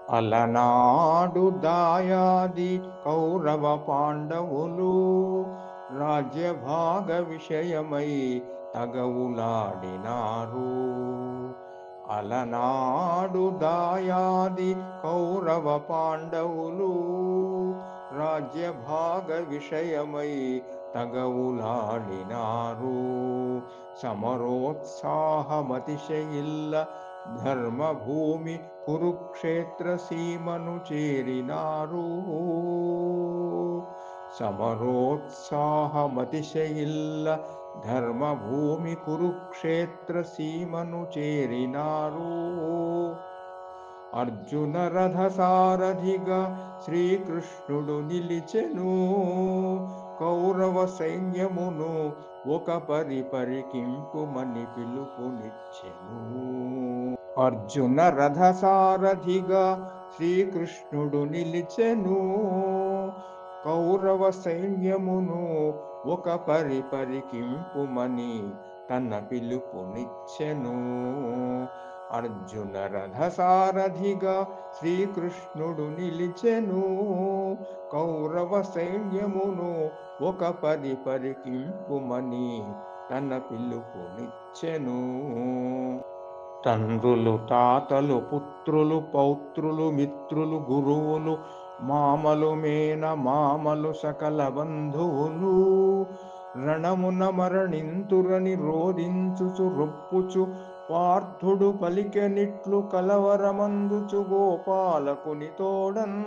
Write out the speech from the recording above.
అలనాడు దాయాది కౌరవ పాండవులు రాజ్యభాగ విషయమై తగవులాడినారు. అలనాడు దాయాది కౌరవ పాండవులు రాజ్యభాగ విషయమై తగవులాడినారు. సమరోత్సాహమతిశయిల్ల ధర్మభూమి కురుక్షేత్ర సీమను చేరినారు. సమరోత్సాహమతిశయిల్ల ధర్మభూమి కురుక్షేత్ర సీమను చేరినారు. అర్జున రథ సారథిగా శ్రీకృష్ణుడు నిలిచెను. కౌరవ సైన్యమును ఒక పరికింపుమని పిలుపునిచ్చెను. అర్జున రథ సారథిగా శ్రీకృష్ణుడు నిలిచెను. కౌరవ సైన్యమును ఒక పరికింపుమని తన పిలుపునిచ్చెను. అర్జున రథ సారథిగా శ్రీకృష్ణుడు నిలిచెను. కౌరవ సైన్యమును ఒక పరికింపుమని తన పిలుపునిచ్చెను. తండ్రులు, తాతలు, పుత్రులు, పౌత్రులు, మిత్రులు, గురువులు, మామలు, మేన మామలు, సకల బంధువులు రణమున మరణింతురని రోదించుచు రొప్పుచు పార్థుడు పలికెనిట్లు కలవరమందుచు గోపాలకుని తోడన్.